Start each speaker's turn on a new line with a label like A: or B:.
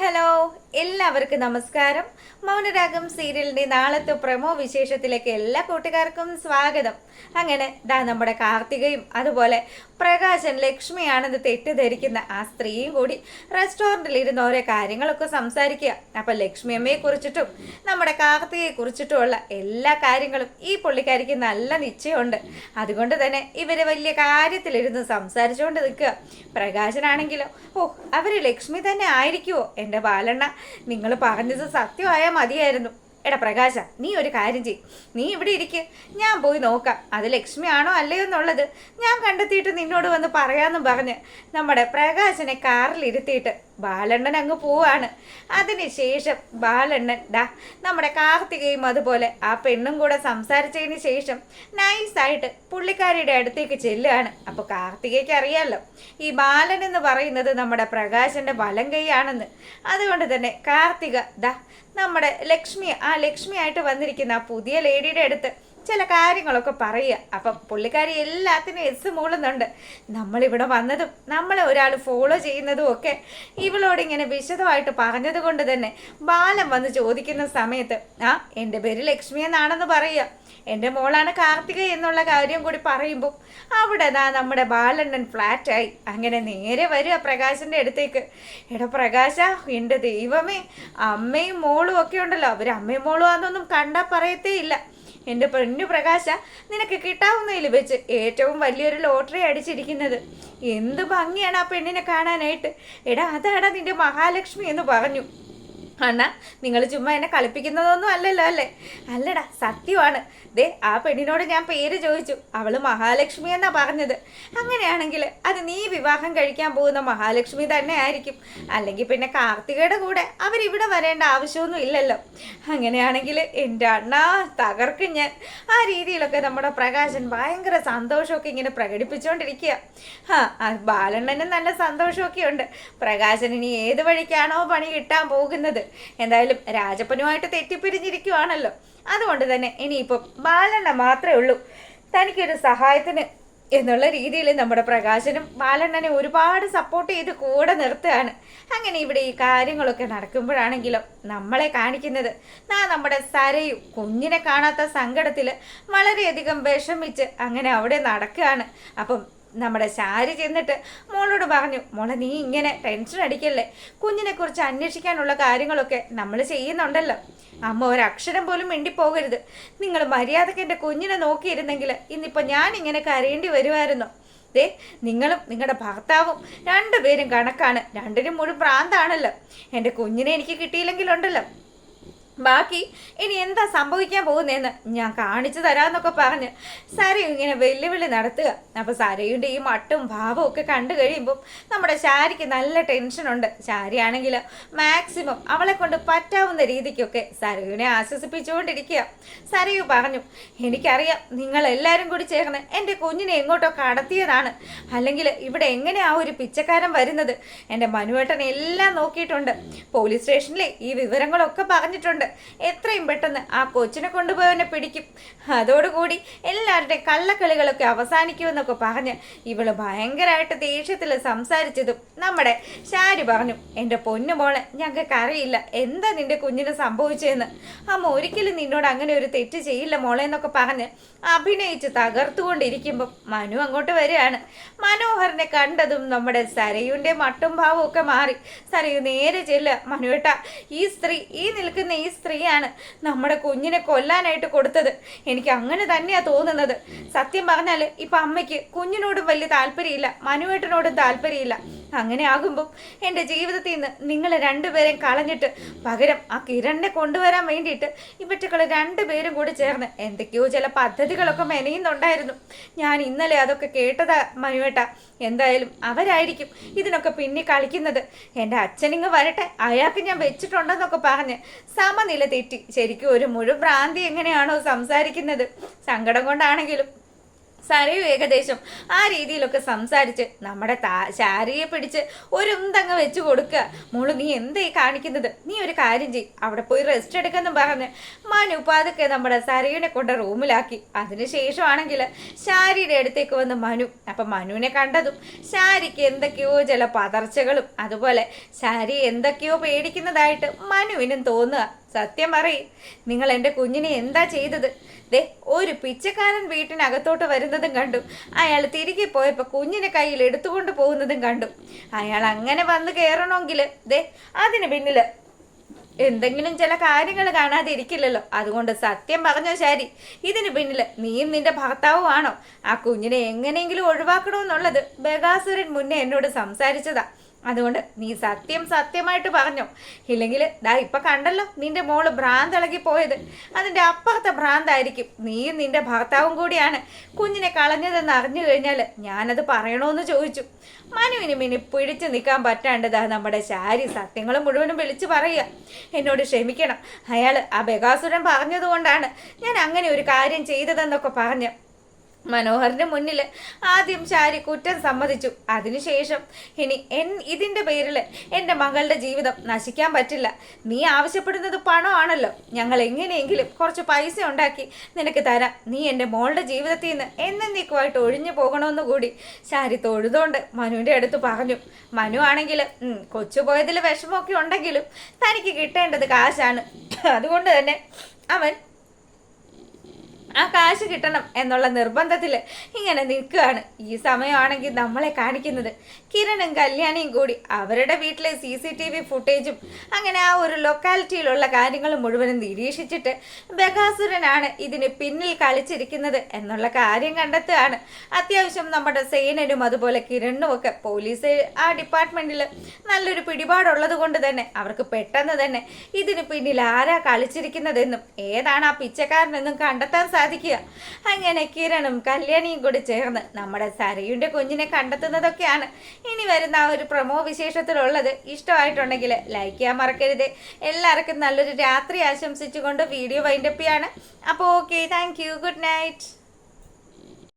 A: Hello, എല്ലാവർക്കും നമസ്കാരം. മൗനരാഗം സീരിയലിന്റെ നാളത്തെ പ്രമോ വിശേഷത്തിലേക്ക് എല്ലാ കൂട്ടുകാർക്കും സ്വാഗതം. അങ്ങനെ നമ്മുടെ കാർത്തികയും അതുപോലെ പ്രകാശൻ ലക്ഷ്മിയാണെന്ന് തെറ്റിദ്ധരിക്കുന്ന ആ സ്ത്രീയും കൂടി റെസ്റ്റോറൻറ്റിൽ ഇരുന്ന് ഓരോ കാര്യങ്ങളൊക്കെ സംസാരിക്കുക. അപ്പം ലക്ഷ്മി അമ്മയെ കുറിച്ചിട്ടും നമ്മുടെ കാർത്തികയെ കുറിച്ചിട്ടുമുള്ള എല്ലാ കാര്യങ്ങളും ഈ പുള്ളിക്കാരിക്ക് നല്ല നിശ്ചയമുണ്ട്. അതുകൊണ്ട് തന്നെ ഇവര് വലിയ കാര്യത്തിലിരുന്ന് സംസാരിച്ചുകൊണ്ട് നിൽക്കുക. പ്രകാശനാണെങ്കിലോ അവര് ലക്ഷ്മി തന്നെ ആയിരിക്കുമോ? എൻ്റെ ബാലണ്ണ, നിങ്ങൾ പറഞ്ഞത് സത്യമായാൽ മതിയായിരുന്നു. എടാ പ്രകാശ, നീ ഒരു കാര്യം ചെയ്യും, നീ ഇവിടെ ഇരിക്ക്, ഞാൻ പോയി നോക്കാം അത് ലക്ഷ്മിയാണോ അല്ലയോ എന്നുള്ളത് ഞാൻ കണ്ടെത്തിയിട്ട് നിന്നോട് വന്ന് പറയാമെന്നും പറഞ്ഞ് നമ്മുടെ പ്രകാശനെ കാറിൽ ഇരുത്തിയിട്ട് ബാലണ്ണൻ അങ്ങ് പോവാണ്. അതിനുശേഷം ബാലണ്ണൻ നമ്മുടെ കാർത്തികയും അതുപോലെ ആ പെണ്ണും കൂടെ സംസാരിച്ചതിന് ശേഷം നൈസായിട്ട് പുള്ളിക്കാരിയുടെ അടുത്തേക്ക് ചെല്ലുകയാണ്. അപ്പോൾ കാർത്തികയ്ക്ക് അറിയാമല്ലോ ഈ ബാലൻ എന്ന് പറയുന്നത് നമ്മുടെ പ്രകാശൻ്റെ വലം കൈയാണെന്ന്. അതുകൊണ്ട് തന്നെ കാർത്തിക നമ്മുടെ ലക്ഷ്മിയായിട്ട് വന്നിരിക്കുന്ന ആ പുതിയ ലേഡിയുടെ അടുത്ത് ചില കാര്യങ്ങളൊക്കെ പറയുക. അപ്പം പുള്ളിക്കാരി എല്ലാത്തിനും എസ് മൂളുന്നുണ്ട്. നമ്മളിവിടെ വന്നതും നമ്മളെ ഒരാൾ ഫോളോ ചെയ്യുന്നതും ഒക്കെ ഇവളോട് ഇങ്ങനെ വിശദമായിട്ട് പറഞ്ഞത് കൊണ്ട് തന്നെ ബാലൻ വന്ന് ചോദിക്കുന്ന സമയത്ത് എൻ്റെ പേര് ലക്ഷ്മി എന്നാണെന്ന് പറയുക, എൻ്റെ മോളാണ് കാർത്തിക എന്നുള്ള കാര്യം കൂടി പറയുമ്പോൾ അവിടെ നമ്മുടെ ബാലണ്ണൻ ഫ്ലാറ്റായി. അങ്ങനെ നേരെ വരിക പ്രകാശൻ്റെ അടുത്തേക്ക്. എടാ പ്രകാശ, എൻ്റെ ദൈവമേ, അമ്മയും മോളും ഒക്കെ ഉണ്ടല്ലോ, അവർ അമ്മയും മോളും ആണെന്നൊന്നും കണ്ടാൽ പറയത്തേ ഇല്ല. എൻ്റെ പൊന്നു പ്രകാശ, നിനക്ക് കിട്ടാവുന്നതിൽ വെച്ച് ഏറ്റവും വലിയൊരു ലോട്ടറി അടിച്ചിരിക്കുന്നത്. എന്ത് ഭംഗിയാണ് ആ പെണ്ണിനെ കാണാനായിട്ട്. എടാ അതാടാ നിന്റെ മഹാലക്ഷ്മി എന്ന് പറഞ്ഞു. അണ്ണാ, നിങ്ങൾ ചുമ്മാ എന്നെ കളിപ്പിക്കുന്നതൊന്നും അല്ലല്ലോ അല്ലേ? അല്ലടാ, സത്യമാണ്. ആ പെണ്ണിനോട് ഞാൻ പേര് ചോദിച്ചു, അവള് മഹാലക്ഷ്മി എന്നാ പറഞ്ഞത്. അങ്ങനെയാണെങ്കിൽ അത് നീ വിവാഹം കഴിക്കാൻ പോകുന്ന മഹാലക്ഷ്മി തന്നെ ആയിരിക്കും. അല്ലെങ്കിൽ പിന്നെ കാർത്തികയുടെ കൂടെ അവരിവിടെ വരേണ്ട ആവശ്യമൊന്നും ഇല്ലല്ലോ. അങ്ങനെയാണെങ്കിൽ എൻ്റെ അണ്ണാ തകർക്കും ഞാൻ. ആ രീതിയിലൊക്കെ നമ്മുടെ പ്രകാശൻ ഭയങ്കര സന്തോഷമൊക്കെ ഇങ്ങനെ പ്രകടിപ്പിച്ചുകൊണ്ടിരിക്കുക. ബാലണ്ണനും നല്ല സന്തോഷമൊക്കെ ഉണ്ട്. പ്രകാശൻ ഇനി ഏത് വഴിക്കാണോ പണി കിട്ടാൻ പോകുന്നത്. എന്തായാലും രാജപ്പനുമായിട്ട് തെറ്റിപ്പിരിഞ്ഞിരിക്കുവാണല്ലോ. അതുകൊണ്ട് തന്നെ ഇനിയിപ്പം ബാലണ്ണ മാത്രമേ ഉള്ളൂ തനിക്കൊരു സഹായത്തിന് എന്നുള്ള രീതിയിൽ നമ്മുടെ പ്രകാശനും ബാലണ്ണനെ ഒരുപാട് സപ്പോർട്ട് ചെയ്ത് കൂടെ നിർത്തുകയാണ്. അങ്ങനെ ഇവിടെ ഈ കാര്യങ്ങളൊക്കെ നടക്കുമ്പോഴാണെങ്കിലും നമ്മളെ കാണിക്കുന്നത് നമ്മുടെ സരയു കുഞ്ഞിനെ കാണാത്ത സങ്കടത്തിൽ വളരെയധികം വിഷമിച്ച് അങ്ങനെ അവിടെ നടക്കുകയാണ്. അപ്പം നമ്മുടെ ശാരി ചെന്നിട്ട് മോളോട് പറഞ്ഞു, മോളെ നീ ഇങ്ങനെ ടെൻഷൻ അടിക്കല്ലേ, കുഞ്ഞിനെക്കുറിച്ച് അന്വേഷിക്കാനുള്ള കാര്യങ്ങളൊക്കെ നമ്മൾ ചെയ്യുന്നുണ്ടല്ലോ. അമ്മ ഒരക്ഷരം പോലും മിണ്ടിപ്പോകരുത്. നിങ്ങൾ മര്യാദയ്ക്ക് എൻ്റെ കുഞ്ഞിനെ നോക്കിയിരുന്നെങ്കിൽ ഇന്നിപ്പോൾ ഞാൻ ഇങ്ങനെ കരയേണ്ടി വരുമായിരുന്നു. നിങ്ങളും നിങ്ങളുടെ ഭർത്താവും രണ്ടുപേരും കണക്കാണ്, രണ്ടിനും മുഴുവൻ ഭ്രാന്താണല്ലോ. എൻ്റെ കുഞ്ഞിനെ എനിക്ക് കിട്ടിയില്ലെങ്കിലുണ്ടല്ലോ ബാക്കി ഇനി എന്താ സംഭവിക്കാൻ പോകുന്നതെന്ന് ഞാൻ കാണിച്ചു തരാമെന്നൊക്കെ പറഞ്ഞ് സരയു ഇങ്ങനെ വെല്ലുവിളി നടത്തുക. അപ്പോൾ സരയുൻ്റെ ഈ മട്ടും ഭാവവും ഒക്കെ കണ്ടു കഴിയുമ്പം നമ്മുടെ ശാരിക്ക് നല്ല ടെൻഷനുണ്ട്. ശാരിയാണെങ്കിൽ മാക്സിമം അവളെ കൊണ്ട് പറ്റാവുന്ന രീതിക്കൊക്കെ സരയുവിനെ ആശ്വസിപ്പിച്ചുകൊണ്ടിരിക്കുക. സരയു പറഞ്ഞു, എനിക്കറിയാം നിങ്ങളെല്ലാവരും കൂടി ചേർന്ന് എൻ്റെ കുഞ്ഞിനെ എങ്ങോട്ടോ കടത്തിയതാണ്. അല്ലെങ്കിൽ ഇവിടെ എങ്ങനെ ആ ഒരു പിച്ചക്കാരൻ വരുന്നത്? എൻ്റെ മനുവേട്ടൻ എല്ലാം നോക്കിയിട്ടുണ്ട്, പോലീസ് സ്റ്റേഷനിലെ ഈ വിവരങ്ങളൊക്കെ പറഞ്ഞിട്ടുണ്ട്. എത്രയും പെട്ടെന്ന് ആ കൊച്ചിനെ കൊണ്ടുപോയവനെ പിടിക്കും. അതോടുകൂടി എല്ലാവരുടെയും കള്ളക്കളികളൊക്കെ അവസാനിക്കുമെന്നൊക്കെ പറഞ്ഞ് ഇവള് ഭയങ്കരമായിട്ട് ദേഷ്യത്തിൽ സംസാരിച്ചതും നമ്മുടെ ശാരി പറഞ്ഞു, എൻ്റെ പൊന്നു മോളെ, ഞങ്ങൾക്ക് അറിയില്ല എന്താ നിന്റെ കുഞ്ഞിന് സംഭവിച്ചതെന്ന്. അമ്മ ഒരിക്കലും നിന്നോട് അങ്ങനെ ഒരു തെറ്റ് ചെയ്യില്ല മോളെ എന്നൊക്കെ പറഞ്ഞ് അഭിനയിച്ച് തകർത്തുകൊണ്ടിരിക്കുമ്പം മനു അങ്ങോട്ട് വരികയാണ്. മനോഹരനെ കണ്ടതും നമ്മുടെ സരയുൻ്റെ മട്ടും ഭാവവും ഒക്കെ മാറി. സരയു നേരെ ചെല്ലുക, മനുവേട്ട, ഈ നിൽക്കുന്ന ഈ സ്ത്രീയാണ് നമ്മുടെ കുഞ്ഞിനെ കൊല്ലാനായിട്ട് കൊടുത്തത്. എനിക്ക് അങ്ങനെ തന്നെയാണ് തോന്നുന്നത്. സത്യം പറഞ്ഞാൽ ഇപ്പം അമ്മയ്ക്ക് കുഞ്ഞിനോടും വലിയ താല്പര്യമില്ല, മനുവേട്ടനോടും താല്പര്യമില്ല. അങ്ങനെ ആകുമ്പം എൻ്റെ ജീവിതത്തിൽ നിന്ന് നിങ്ങൾ രണ്ടുപേരെയും കളഞ്ഞിട്ട് പകരം ആ കിരണിനെ കൊണ്ടുവരാൻ വേണ്ടിയിട്ട് ഇവറ്റകൾ രണ്ടുപേരും കൂടി ചേർന്ന് എന്തൊക്കെയോ ചില പദ്ധതികളൊക്കെ മെനയുന്നുണ്ടായിരുന്നു. ഞാൻ ഇന്നലെ അതൊക്കെ കേട്ടതാ മനുവേട്ട. എന്തായാലും അവരായിരിക്കും ഇതിനൊക്കെ പിന്നെ കളിക്കുന്നത്. എൻ്റെ അച്ഛനിങ്ങ് വരട്ടെ, അയാൾക്ക് ഞാൻ വെച്ചിട്ടുണ്ടെന്നൊക്കെ പറഞ്ഞ് സമനില തെറ്റി ശരിക്കും ഒരു മുഴുവൻ ഭ്രാന്തി എങ്ങനെയാണോ സംസാരിക്കുന്നത്. സങ്കടം കൊണ്ടാണെങ്കിലും സരയു ഏകദേശം ആ രീതിയിലൊക്കെ സംസാരിച്ച് നമ്മുടെ ശാരിയെ പിടിച്ച് ഒരു ഉന്തങ്ങ് വെച്ച് കൊടുക്കുക. മോള് നീ എന്തേ കാണിക്കുന്നത്? നീ ഒരു കാര്യം ചെയ്, അവിടെ പോയി റെസ്റ്റ് എടുക്കെന്നും പറഞ്ഞ് മനു പതുക്കെ നമ്മുടെ സരയുനെ കൊണ്ട് റൂമിലാക്കി. അതിനുശേഷമാണെങ്കിൽ ശാരിയുടെ അടുത്തേക്ക് വന്ന് മനു. അപ്പം മനുവിനെ കണ്ടതും ശാരിക്ക് എന്തൊക്കെയോ ചില പതർച്ചകളും അതുപോലെ ശാരി എന്തൊക്കെയോ പേടിക്കുന്നതായിട്ട് മനുവിനും തോന്നുക. സത്യം പറയും, നിങ്ങൾ എൻ്റെ കുഞ്ഞിനെ എന്താ ചെയ്തത്? ദേ ഒരു പിച്ചക്കാരൻ വീട്ടിനകത്തോട്ട് വരുന്നതും കണ്ടു. അയാൾ തിരികെ പോയപ്പോൾ കുഞ്ഞിനെ കയ്യിൽ എടുത്തുകൊണ്ട് പോകുന്നതും കണ്ടു. അയാൾ അങ്ങനെ വന്ന് കയറണമെങ്കിൽ ദേ അതിന് പിന്നിൽ എന്തെങ്കിലും ചില കാര്യങ്ങൾ കാണാതെ ഇരിക്കില്ലല്ലോ. അതുകൊണ്ട് സത്യം പറഞ്ഞോ ശാരി, ഇതിന് പിന്നിൽ നീയും നിന്റെ ഭർത്താവുമാണോ? ആ കുഞ്ഞിനെ എങ്ങനെയെങ്കിലും ഒഴിവാക്കണമെന്നുള്ളത് ബകാസുരൻ മുന്നേ എന്നോട് സംസാരിച്ചതാ. അതുകൊണ്ട് നീ സത്യമായിട്ട് പറഞ്ഞോ, ഇല്ലെങ്കിൽ ദാ ഇപ്പൊ കണ്ടല്ലോ നിന്റെ മോള് ഭ്രാന്തിളകി പോയത്. അതിന്റെ അപ്പുറത്തെ ഭ്രാന്തായിരിക്കും. നീയും നിന്റെ ഭർത്താവും കൂടിയാണ് കുഞ്ഞിനെ കളഞ്ഞതെന്ന് അറിഞ്ഞു കഴിഞ്ഞാൽ ഞാനത് പറയണോന്ന് ചോദിച്ചു. മനുവിന് മിനി പിടിച്ചു നിൽക്കാൻ പറ്റാണ്ടതാ നമ്മുടെ ശാരി സത്യങ്ങൾ മുഴുവനും വിളിച്ചു പറയുക. എന്നോട് ക്ഷമിക്കണം, അയാൾ ആ ബകാസുരൻ പറഞ്ഞതുകൊണ്ടാണ് ഞാൻ അങ്ങനെ ഒരു കാര്യം ചെയ്തതെന്നൊക്കെ പറഞ്ഞ് മനോഹറിന്റെ മുന്നിൽ ആദ്യം ശാരി കുറ്റം സമ്മതിച്ചു. അതിനുശേഷം ഇനി ഇതിന്റെ പേരിൽ എൻ്റെ മകളുടെ ജീവിതം നശിക്കാൻ പറ്റില്ല. നീ ആവശ്യപ്പെടുന്നത് പണമാണല്ലോ, ഞങ്ങൾ എങ്ങനെയെങ്കിലും കുറച്ച് പൈസ ഉണ്ടാക്കി നിനക്ക് തരാം. നീ എൻ്റെ മോളുടെ ജീവിതത്തിൽ നിന്ന് എന്നേക്കുമായിട്ട് ഒഴിഞ്ഞു പോകണമെന്ന് കൂടി ശാരി തൊഴുതുകൊണ്ട് മനുവിൻ്റെ അടുത്ത് പറഞ്ഞു. മനു ആണെങ്കിൽ കൊച്ചു പോയതിൽ വിഷമമൊക്കെ ഉണ്ടെങ്കിലും തനിക്ക് കിട്ടേണ്ടത് കാശാണ്. അതുകൊണ്ട് തന്നെ അവൻ ആ കാശ് കിട്ടണം എന്നുള്ള നിർബന്ധത്തിൽ ഇങ്ങനെ നിൽക്കുകയാണ്. ഈ സമയമാണെങ്കിൽ നമ്മളെ കാണിക്കുന്നത് കിരണും കല്യാണിയും കൂടി അവരുടെ വീട്ടിലെ CCTV ഫുട്ടേജും അങ്ങനെ ആ ഒരു ലൊക്കാലിറ്റിയിലുള്ള കാര്യങ്ങൾ മുഴുവനും നിരീക്ഷിച്ചിട്ട് ബകാസുരനാണ് ഇതിന് പിന്നിൽ കളിച്ചിരിക്കുന്നത് എന്നുള്ള കാര്യം കണ്ടെത്തുകയാണ്. അത്യാവശ്യം നമ്മുടെ സേനനും അതുപോലെ കിരണിനും ഒക്കെ പോലീസ് ആ ഡിപ്പാർട്ട്മെന്റിൽ നല്ലൊരു പിടിപാടുള്ളത് കൊണ്ട് തന്നെ അവർക്ക് പെട്ടെന്ന് തന്നെ ഇതിന് പിന്നിൽ ആരാ കളിച്ചിരിക്കുന്നതെന്നും ഏതാണ് ആ പിച്ചക്കാരനെന്നും കണ്ടെത്താൻ സാധിക്കുക. അങ്ങനെ കിരണും കല്യാണിയും കൂടി ചേർന്ന് നമ്മുടെ സരയുടെ കുഞ്ഞിനെ കണ്ടെത്തുന്നതൊക്കെയാണ് ഇനി വരുന്ന ആ ഒരു പ്രൊമോ വിശേഷത്തിലുള്ളത്. ഇഷ്ടമായിട്ടുണ്ടെങ്കിൽ ലൈക്ക് ചെയ്യാൻ മറക്കരുത്. എല്ലാവർക്കും നല്ലൊരു രാത്രി ആശംസിച്ചുകൊണ്ട് വീഡിയോ വൈൻഡപ്പ് ചെയ്യാണ്. അപ്പോൾ okay, thank you, good night.